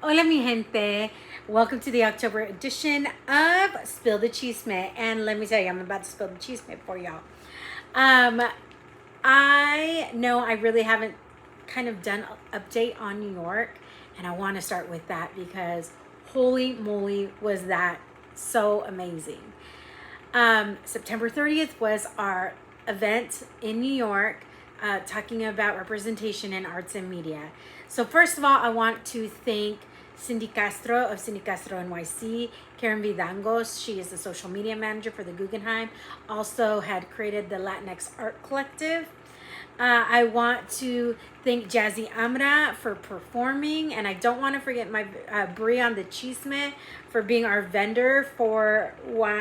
Hola mi gente. Welcome to the October edition of Spill the Chisme. And let me tell you, I'm about to spill the chisme for y'all. Um, I know I really haven't kind of done an update on New York, and I want to start with that because holy moly was that so amazing. September 30th was our event in New York talking about representation in arts and media. So, first of all, I want to thank Cindy Castro of Cindy Castro NYC, Karen Vidangos. She is the social media manager for the Guggenheim, also had created the Latinx Art Collective. I want to thank Jazzy Amra for performing, and I don't want to forget my Brian the Chisme for being our vendor for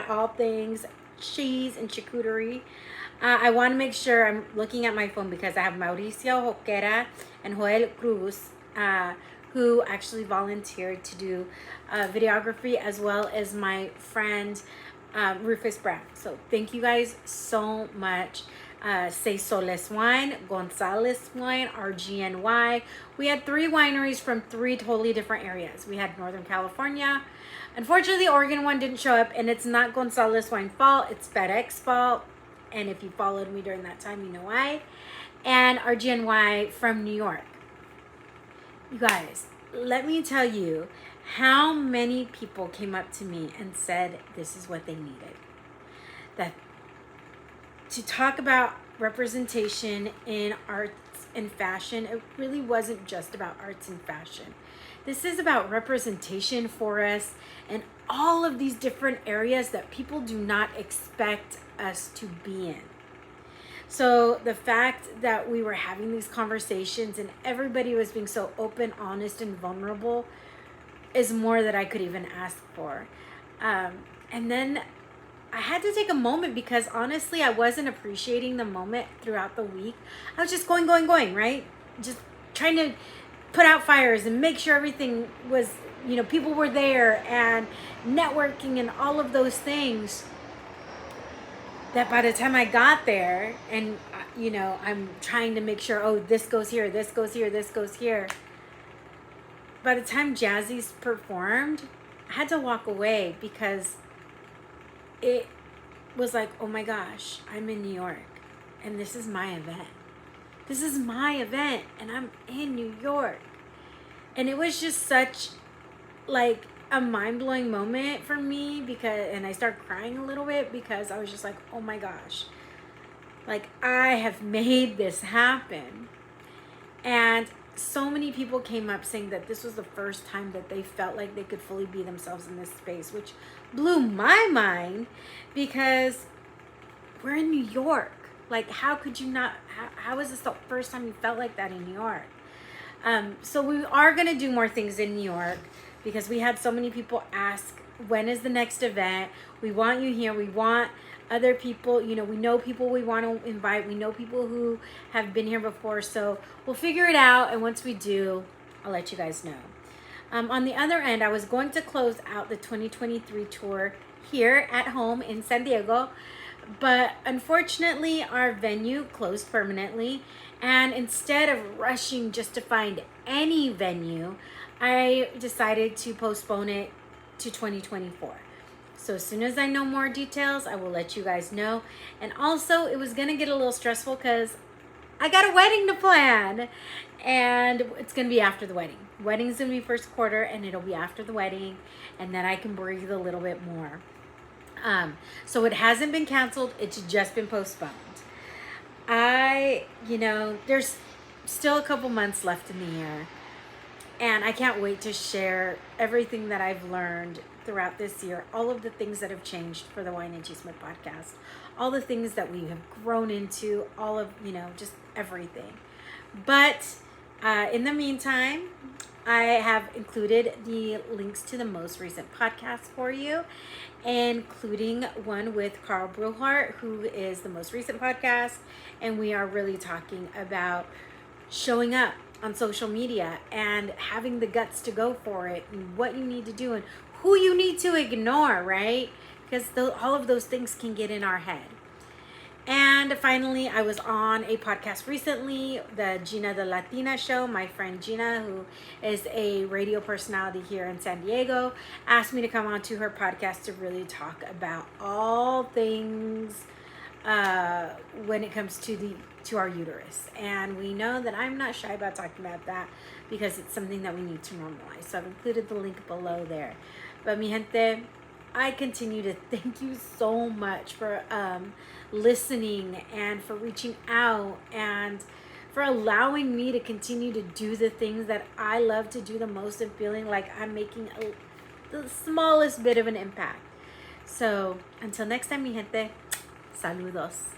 all things cheese and charcuterie. I want to make sure I'm looking at my phone because I have Mauricio Joquera and Joel Cruz, who actually volunteered to do videography, as well as my friend Rufus Brown. So thank you guys so much. Say Soles Wine, Gonzalez Wine, RGNY. We had 3 wineries from 3 totally different areas. We had Northern California. Unfortunately, the Oregon one didn't show up, and it's not Gonzalez Wine fault, it's FedEx fault. And if you followed me during that time, you know why. And RGNY from New York. You guys, let me tell you how many people came up to me and said this is what they needed. That to talk about representation in arts and fashion, it really wasn't just about arts and fashion. This is about representation for us in all of these different areas that people do not expect us to be in. So the fact that we were having these conversations and everybody was being so open, honest, and vulnerable is more that I could even ask for. And then I had to take a moment because honestly, I wasn't appreciating the moment throughout the week. I was just going, right? Just trying to put out fires and make sure everything was, people were there and networking and all of those things. That by the time I got there and, I'm trying to make sure, oh, this goes here, this goes here, this goes here. By the time Jazzy's performed, I had to walk away because it was like, oh my gosh, I'm in New York and this is my event. This is my event and I'm in New York. And it was just such like a mind-blowing moment for me and I started crying a little bit because I was just like, oh my gosh, like I have made this happen. And so many people came up saying that this was the first time that they felt like they could fully be themselves in this space, which blew my mind because we're in New York. Like, how could you not? How is this the first time you felt like that in New York? So we are going to do more things in New York because we had so many people ask, when is the next event? We want you here. We want other people, we know people we want to invite. We know people who have been here before. So we'll figure it out. And once we do, I'll let you guys know. On the other end, I was going to close out the 2023 tour here at home in San Diego. But unfortunately, our venue closed permanently. And instead of rushing just to find any venue, I decided to postpone it to 2024. So as soon as I know more details, I will let you guys know. And also, it was going to get a little stressful because I got a wedding to plan. And it's going to be after the wedding. Wedding's going to be first quarter, and it'll be after the wedding. And then I can breathe a little bit more. So it hasn't been canceled. It's just been postponed. There's still a couple months left in the year. And I can't wait to share everything that I've learned throughout this year, all of the things that have changed for the Wine and Chisme podcast, all the things that we have grown into, all of, just everything. But in the meantime, I have included the links to the most recent podcasts for you, including one with Carl Brewhart, who is the most recent podcast. And we are really talking about showing up on social media and having the guts to go for it and what you need to do and who you need to ignore, right? Because all of those things can get in our head. And finally, I was on a podcast recently, the Gina the Latina show. My friend Gina, who is a radio personality here in San Diego, asked me to come on to her podcast to really talk about all things when it comes to our uterus. And we know that I'm not shy about talking about that because it's something that we need to normalize. So I've included the link below there. But mi gente, I continue to thank you so much for listening and for reaching out and for allowing me to continue to do the things that I love to do the most and feeling like I'm making the smallest bit of an impact. So until next time, mi gente, saludos.